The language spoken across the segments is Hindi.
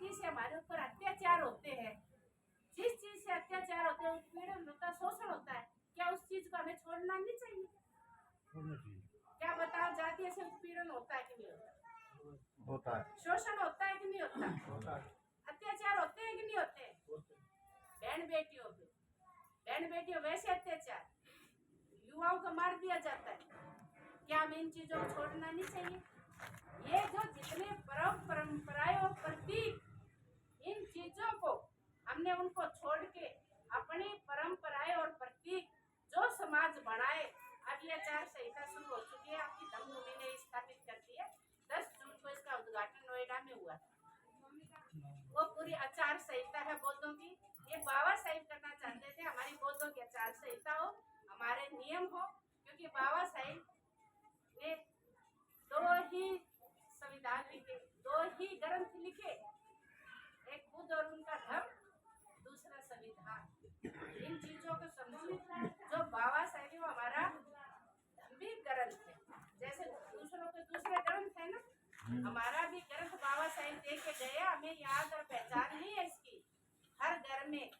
जाति से हमारे ऊपर अत्याचार होते हैं, जिस चीज से अत्याचार होते हैं, उत्पीड़न होता है, शोषण होता है, क्या उस चीज को हमें छोड़ना नहीं चाहिए? क्या बताओ, जाति से उत्पीड़न होता है कि नहीं होता? होता है। शोषण होता है कि नहीं होता? अत्याचार होते हैं कि नहीं होते? बहन बेटियों वैसे अत्याचार, युवाओं को मार दिया जाता है। क्या हमें इन चीजों को छोड़ना नहीं चाहिए? ये जो जितने परंपराएं और प्रतीक, इन चीजों को हमने उनको छोड़ के अपनी परंपराएं और प्रतीक जो समाज बनाए। अब ये आचार संहिता शुरू हो चुकी है, आपकी धम्मभूमि ने स्थापित कर दी है। 10 जून को इसका उद्घाटन नोएडा में हुआ। वो पूरी आचार संहिता है बौद्धों की। ये बाबा साहिब करना चाहते थे हमारी बौद्धों की आचार संहिता हो, हमारे नियम हो, क्योंकि बाबा साहिब ने 2 ही संविधान लिखे, 2 ही ग्रंथ लिखे, एक बुद्ध और उनका धर्म, दूसरा संविधान। इन चीजों को समझो। जो बाबा साहिब वो हमारा धार्मिक ग्रंथ है, जैसे दूसरों के दूसरे ग्रंथ है ना, हमारा भी ग्रंथ बाबा साहिब दे के गए। हमें याद और पहचान नहीं है इसकी। हर घर में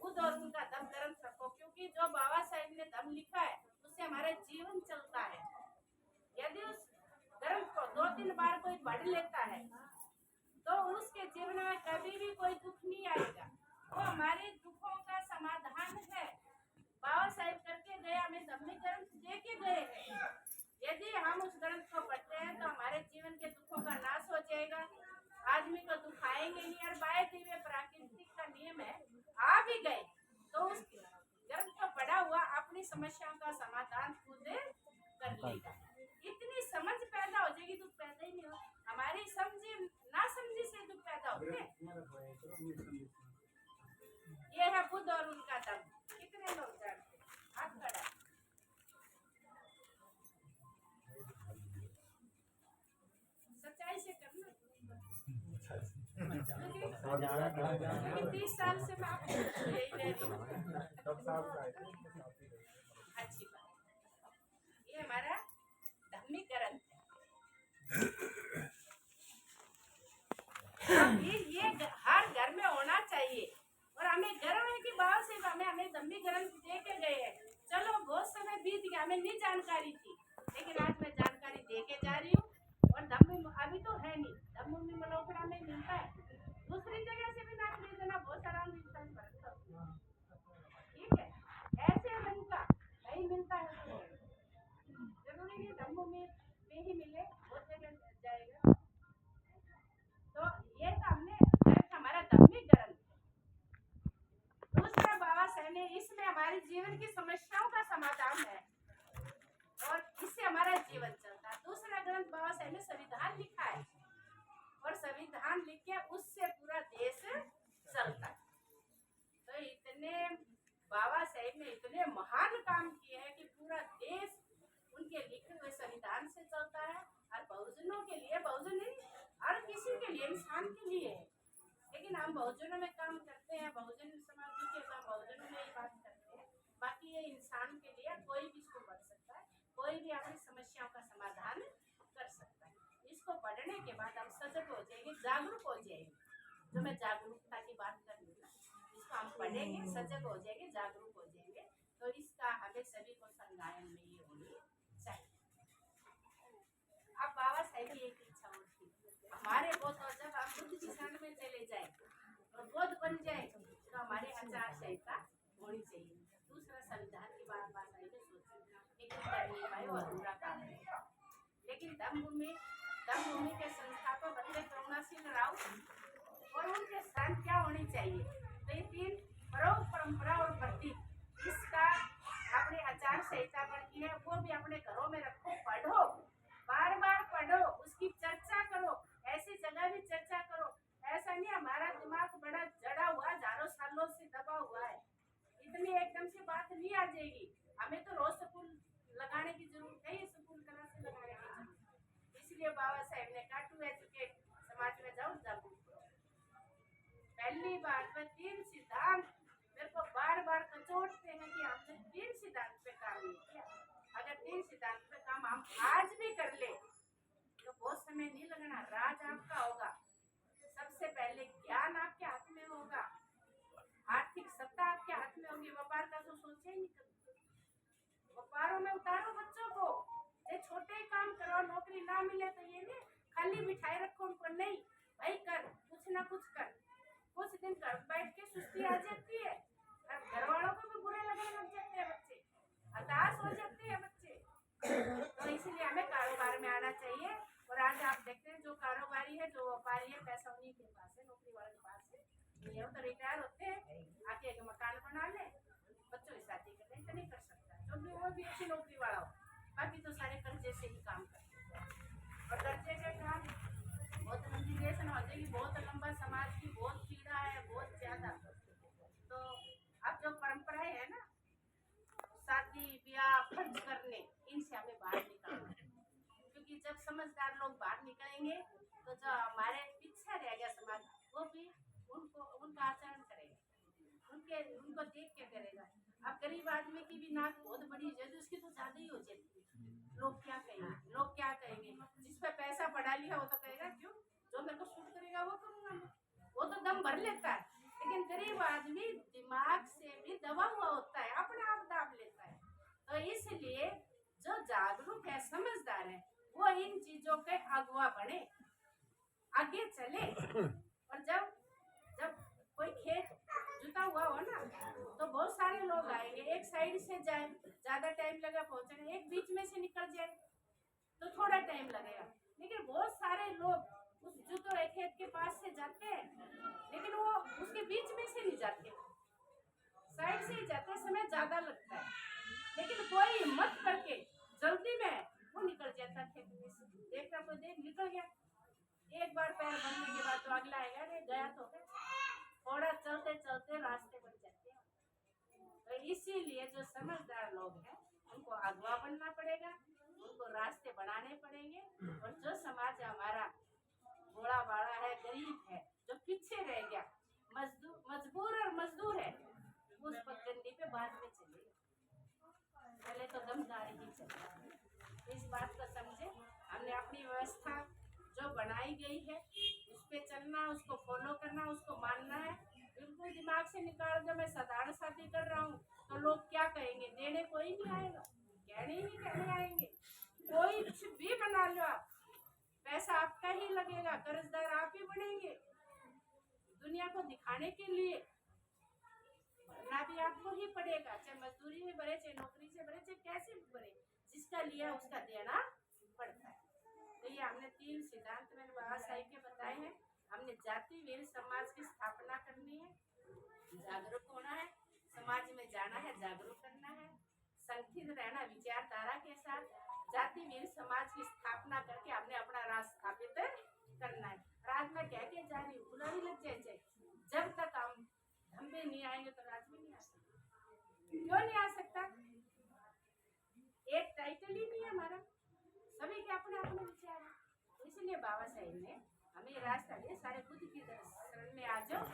बुद्ध और उनका धम्म ग्रंथ रखो, क्योंकि जो बाबा साहिब ने धम्म लिखा है उससे हमारा जीवन चलता है। यदि उस ग्रंथ को 2-3 बार कोई पढ़ लेता है तो उसके जीवन में कभी भी कोई दुख नहीं आएगा। वो हमारे दुखों का समाधान है। बाबा साहिब करके गए, हमें धार्मिक ग्रंथ दे के गए हैं। यदि हम उस ग्रंथ को पढ़ते हैं तो हमारे जीवन के दुखों का नाश हो जाएगा, आदमी को दुख आएंगे नहीं। और बाय दिव्य प्राकृतिक का नियम है, आ भी गए तो उस ग्रंथ को पढ़ा हुआ अपनी समस्याओं का समाधान खुद कर लेगा। इतनी समझ पैदा हो जाएगी, दुख पैदा ही नहीं हो। हमारी समझी ना समझी से दुख पैदा होते। ये है बुद्ध और उनका धम्म। कितने लोग जानते? हाथ खड़ा। सच्चाई से करना। 30 साल से मैं आपको यही रह रही हूँ। अच्छी बात। ये हमारा धार्मिक ग्रंथ है। ये हर घर में होना चाहिए। और हमें गर्व है कि बाबा साहब हमें धार्मिक ग्रंथ दे के गए हैं। चलो बहुत समय बीत गया, हमें नहीं जानकारी थी, लेकिन आज मैं जानकारी दे के जा रही हूँ। और धम्म अभी तो है नहीं, धम्मभूमि मलोखड़ा में मिलता है, दूसरी जगह से भी ना खरीदना, बहुत आराम मिलता है। ठीक है, ऐसे ढंग का नहीं मिलता है, जरूरी नहीं धम्मभूमि में ही मिले, बहुत जगह जाएगा। तो ये तो हमने हमारा धार्मिक ग्रंथ। दूसरा बाबा साहब ने इसमें हमारे जीवन की समस्याओं का समाधान है और इससे हमारा जीवन चलता है। दूसरा ग्रंथ बाबा साहब ने संविधान लिखा है और संविधान लिख के उससे पूरा देश चलता है। तो इतने बाबा साहब ने इतने महान काम किए हैं कि पूरा देश उनके लिखे हुए संविधान से चलता है। और बहुजनों के लिए, बहुजन नहीं, हर किसी के लिए, इंसान के लिए है। लेकिन हम बहुजनों में काम करते हैं, बहुजन समाज के काम बहुजनों में ही बात करते हैं। बाकी ये इंसान के लिए कोई भी इसको पढ़ सकता है, कोई भी अपनी समस्याओं का समाधान कर सकता है। इसको पढ़ने के बाद हम सजग हो जाएंगे, जागरूक हो जाएंगे। जो मैं जागरूकता की बात कर रही हूँ ना, इसको हम पढ़ेंगे, सजग हो जाएंगे, जागरूक हो जाएंगे। तो इसका हमें सभी को संज्ञान में ये होनी चाहिए। अब बाबा साहब की एक इच्छा होती है हमारे बौद्ध, और जब आप बुद्ध की शरण में चले जाए और बौद्ध बन जाए तो हमारी आचार संहिता होनी चाहिए। दूसरा संविधान की बात साहिब ने सोची, लेकिन कर नहीं पाए, वो अधूरा काम है। लेकिन धम्मभूमि के संस्थापक बदले करुणाशील राव और उनके स्थान क्या होनी चाहिए? तो ये 3 परंपरा और प्रतीक, इसका अपने आचार संहिता बनती है, वो भी अपने घरों में रखो, पढ़ो, बार बार पढ़ो, उसकी चर्चा करो, ऐसी जगह भी चर्चा करो। ऐसा नहीं हमारा दिमाग बड़ा जड़ा हुआ, हजारों सालों से दबा हुआ है, इतनी एकदम से बात नहीं आ जाएगी। हमें तो रोज स्कूल लगाने की जरूरत है, स्कूल तरह से लगाने की जरूरत। इसलिए बाबा साहब ने कहा टू एजुकेट, समाज में जाओ, जागरूक करो। पहली बात में 3 सिद्धांत मेरे को बार बार कचोटते हैं कि हमने 3 सिद्धांत पे काम नहीं किया। अगर 3 सिद्धांत पे काम हम आज भी कर ले तो बहुत समय नहीं लगना, राज आपका होगा। सबसे पहले ना कुछ कर, कुछ दिन घर बैठ के सुस्ती आ जाती है, अब घर वालों को भी बुरे लगने लग जाते हैं बच्चे, हताश हो जाते हैं बच्चे। तो इसलिए हमें कारोबार में आना चाहिए। और आज आप देखते हैं जो कारोबारी है, जो व्यापारी है, पैसा उन्हीं के पास है, नौकरी वाले के पास है। ये तो रिटायर होते हैं, आके एक मकान बना ले, बच्चों की शादी कर ले, तो नहीं कर सकता, जो भी वो भी अच्छी नौकरी वाला हो। बाकी तो सारे कर्जे से ही काम करते हैं, और कर्जे के काम बहुत लिटिगेशन हो जाएगी, बहुत लंबा, समाज की बहुत पीड़ा है, बहुत ज्यादा। तो अब जो परंपराएं है ना, शादी ब्याह खर्च करने, इनसे हमें बाहर निकलना है। क्योंकि जब समझदार लोग बाहर निकलेंगे तो जो हमारे पीछे रह गया समाज, वो भी उनको उनका आचरण करेगा, उनको देख के करेगा। अब गरीब आदमी की भी नाक बहुत बड़ी है, तो उसकी तो ज्यादा ही हो जाती है। लोग क्या कहेंगे, लोग क्या कहेंगे, जिस पे पैसा बढ़ा लिया वो तो कहेगा क्यों, जो मेरे को सूट करेगा वो करूंगा मैं, वो तो दम भर लेता है। लेकिन गरीब आदमी दिमाग से भी दबा हुआ होता है, अपने आप दाब लेता है। तो इसलिए जो जागरूक है, समझदार है, वो इन चीजों के अगुआ बने, आगे चले। और जब जब कोई खेत जुता हुआ हो ना, तो बहुत सारे लोग आएंगे, एक साइड से जाए ज्यादा टाइम लगा पहुंचने, एक बीच में से निकल जाए तो थोड़ा टाइम लगेगा। लेकिन बहुत सारे लोग उस जुते हुए खेत के पास से जाते हैं, लेकिन वो उसके बीच में से नहीं जाते, साइड से ही जाते, समय ज्यादा लगता है। लेकिन कोई हिम्मत करके जल्दी में वो निकल जाता खेत में से, देखता कोई देख निकल गया, एक बार पैर बनने के बाद तो अगला आएगा, अरे गया तो है। थोड़ा चलते चलते रास्ते बन जाते हैं। तो इसीलिए जो समझदार लोग हैं उनको अगवा बनना पड़ेगा, उनको रास्ते बनाने पड़ेंगे। और जो समाज हमारा भोला भाड़ा है, गरीब है, जो पीछे रह गया, मजबूर और मजदूर है, उस पगडंडी पे बाद में चलेगा, पहले तो दमदारी ही चलेगा। इस बात को समझे, हमने अपनी व्यवस्था जो बनाई गई है उस पे चलना, उसको फॉलो करना, उसको मानना है। बिल्कुल दिमाग से निकाल दो मैं साधारण शादी कर रहा हूँ तो लोग क्या कहेंगे, देने कोई नहीं आएगा, कहने ही कहने आएंगे। कोई कुछ भी बना लो आप, पैसा आपका ही लगेगा, कर्जदार आप ही बनेंगे। दुनिया को दिखाने के लिए भरना भी आपको ही पड़ेगा, चाहे मजदूरी में भरे, चाहे नौकरी से भरे, चाहे कैसे भी भरे, जिसका लिया उसका देना पड़ता है। तो ये हमने 3 सिद्धांत मैंने बाबा साहिब के बताए हैं। हमने जाति वीर समाज की स्थापना करनी है, जागरूक होना है, समाज में जाना है, जागरूक करना है, संगठित रहना विचारधारा के साथ, जाति वीर समाज की स्थापना करके हमने अपना राज स्थापित करना है। राज में कह के जा रही हूँ, बुरा ही लग जाए, जब तक हम हम भी नहीं आएंगे तो राज में नहीं आ सकता। क्यों नहीं आ सकता? एक टाइटल ही नहीं है हमारा, सभी के अपने अपने विचार हैं। इसलिए बाबा साहेब ने हमें रास्ता दिया, सारे बुद्ध की शरण में आ जाओ,